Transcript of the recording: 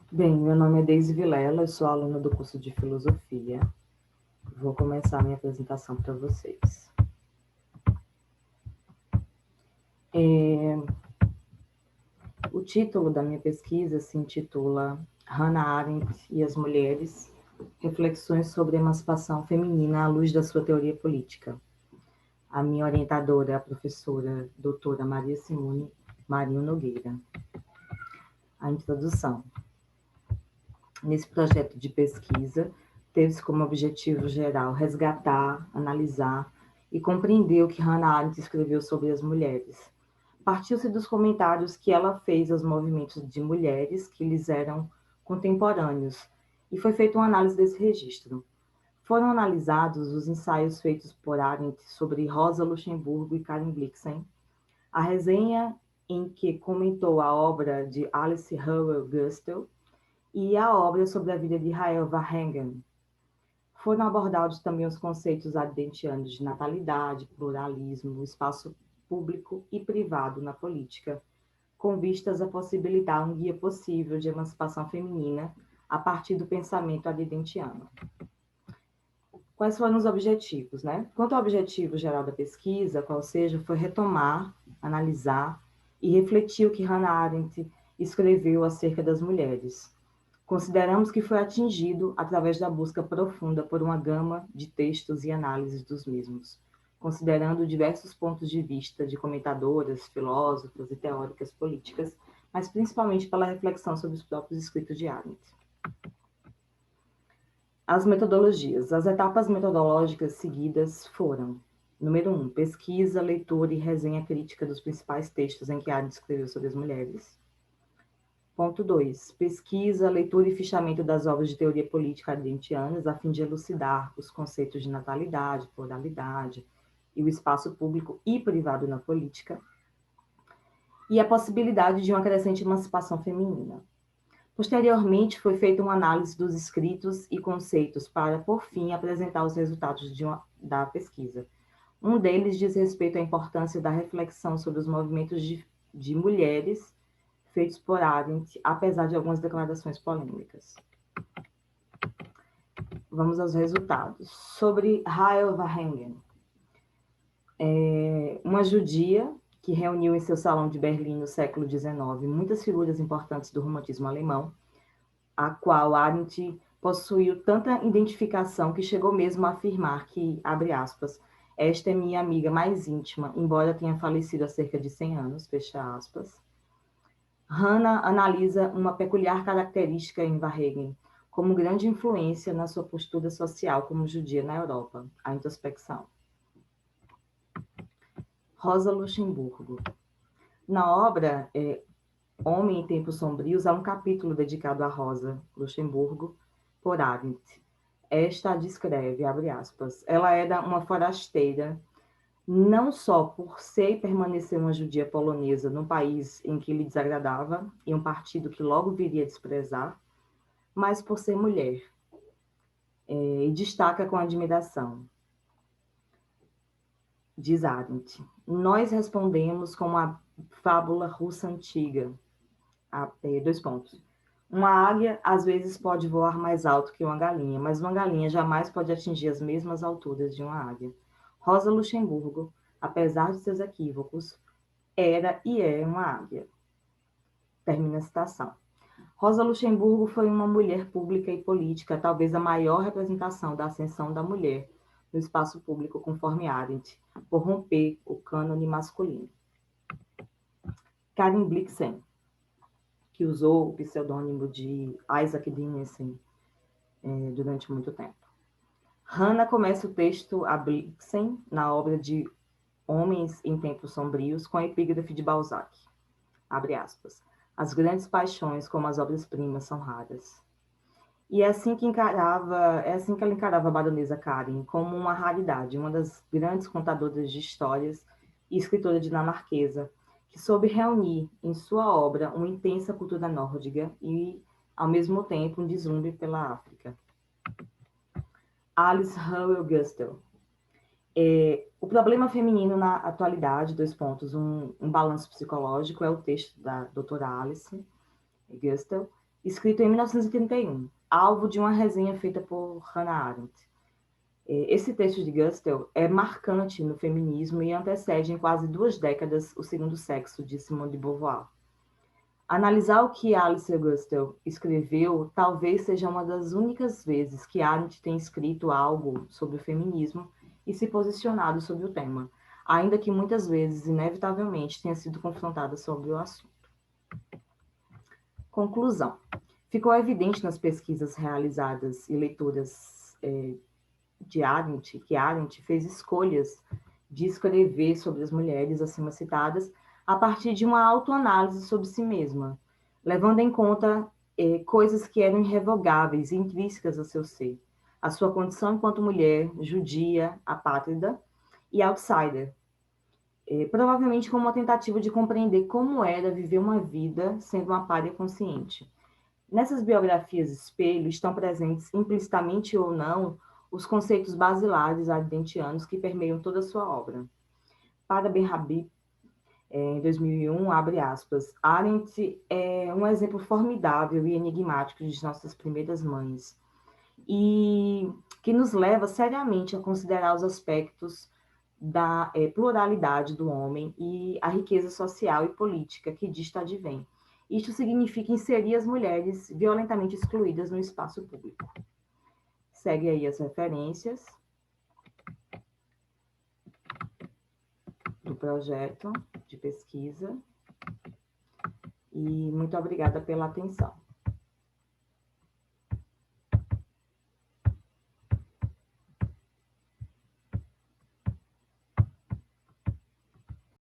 Bem, meu nome é Deise Vilela, eu sou aluna do curso de Filosofia. Vou começar minha apresentação para vocês. O título da minha pesquisa se intitula Hannah Arendt e as Mulheres, Reflexões sobre a Emancipação Feminina à luz da sua teoria política. A minha orientadora é a professora doutora Maria Simone Marinho Nogueira. A introdução. Nesse projeto de pesquisa, teve-se como objetivo geral resgatar, analisar e compreender o que Hannah Arendt escreveu sobre as mulheres. Partiu-se dos comentários que ela fez aos movimentos de mulheres que lhes eram contemporâneos, e foi feita uma análise desse registro. Foram analisados os ensaios feitos por Arendt sobre Rosa Luxemburgo e Karen Blixen, a resenha em que comentou a obra de Alice Howell Gustel, e a obra sobre a vida de Rael Verhagen. Foram abordados também os conceitos adventianos de natalidade, pluralismo, espaço público e privado na política, com vistas a possibilitar um guia possível de emancipação feminina a partir do pensamento adventiano. Quais foram os objetivos, né? Quanto ao objetivo geral da pesquisa, qual seja, foi retomar, analisar e refletir o que Hannah Arendt escreveu acerca das mulheres. Consideramos que foi atingido através da busca profunda por uma gama de textos e análises dos mesmos, considerando diversos pontos de vista de comentadoras, filósofas e teóricas políticas, mas principalmente pela reflexão sobre os próprios escritos de Arendt. As metodologias. As etapas metodológicas seguidas foram: número 1, pesquisa, leitura e resenha crítica dos principais textos em que Arendt escreveu sobre as mulheres. Ponto 2. Pesquisa, leitura e fichamento das obras de teoria política arendtianas a fim de elucidar os conceitos de natalidade, pluralidade e o espaço público e privado na política, e a possibilidade de uma crescente emancipação feminina. Posteriormente, foi feita uma análise dos escritos e conceitos para, por fim, apresentar os resultados da pesquisa. Um deles diz respeito à importância da reflexão sobre os movimentos de mulheres feitos por Arendt, apesar de algumas declarações polêmicas. Vamos aos resultados. Sobre Rael Verhagen, uma judia que reuniu em seu salão de Berlim no século XIX muitas figuras importantes do romantismo alemão, a qual Arendt possuiu tanta identificação que chegou mesmo a afirmar que, abre aspas, esta é minha amiga mais íntima, embora tenha falecido há cerca de 100 anos, fecha aspas. Hannah analisa uma peculiar característica em Verhagen, como grande influência na sua postura social como judia na Europa, a introspecção. Rosa Luxemburgo. Na obra Homem em Tempos Sombrios, há um capítulo dedicado a Rosa Luxemburgo por Arendt. Esta a descreve, abre aspas, ela era uma forasteira, não só por ser e permanecer uma judia polonesa num país em que lhe desagradava, e um partido que logo viria a desprezar, mas por ser mulher. E destaca com admiração. Diz Arendt, nós respondemos com uma fábula russa antiga. Dois pontos. Uma águia às vezes pode voar mais alto que uma galinha, mas uma galinha jamais pode atingir as mesmas alturas de uma águia. Rosa Luxemburgo, apesar de seus equívocos, era e é uma águia. Termina a citação. Rosa Luxemburgo foi uma mulher pública e política, talvez a maior representação da ascensão da mulher no espaço público, conforme Arendt, por romper o cânone masculino. Karen Blixen, que usou o pseudônimo de Isaac Dinesen durante muito tempo. Hannah começa o texto a Blixen na obra de Homens em Tempos Sombrios com a epígrafe de Balzac. Abre aspas. As grandes paixões, como as obras-primas, são raras. E é assim que ela encarava a baronesa Karen como uma raridade, uma das grandes contadoras de histórias e escritora dinamarquesa, que soube reunir em sua obra uma intensa cultura nórdica e, ao mesmo tempo, um deslumbre pela África. Alice Howell Gustel. O problema feminino na atualidade, dois pontos, um balanço psicológico, é o texto da doutora Alice Gustel, escrito em 1931, alvo de uma resenha feita por Hannah Arendt. Esse texto de Gaskell é marcante no feminismo e antecede em quase 2 décadas O Segundo Sexo, de Simone de Beauvoir. Analisar o que Alice Gaskell escreveu talvez seja uma das únicas vezes que Arendt tem escrito algo sobre o feminismo e se posicionado sobre o tema, ainda que muitas vezes, inevitavelmente, tenha sido confrontada sobre o assunto. Conclusão. Ficou evidente nas pesquisas realizadas e leituras de Arendt, que Arendt fez escolhas de escrever sobre as mulheres acima citadas a partir de uma autoanálise sobre si mesma, levando em conta coisas que eram irrevogáveis e intrínsecas ao seu ser, a sua condição enquanto mulher, judia, apátrida e outsider, provavelmente como uma tentativa de compreender como era viver uma vida sendo uma pária consciente. Nessas biografias espelho estão presentes, implicitamente ou não, os conceitos basilares ardentianos que permeiam toda a sua obra. Para Benhabib, em 2001, abre aspas, Arendt é um exemplo formidável e enigmático de nossas primeiras mães, e que nos leva seriamente a considerar os aspectos da pluralidade do homem e a riqueza social e política que disto advém. Isto significa inserir as mulheres violentamente excluídas no espaço público. Segue aí as referências do projeto de pesquisa e muito obrigada pela atenção.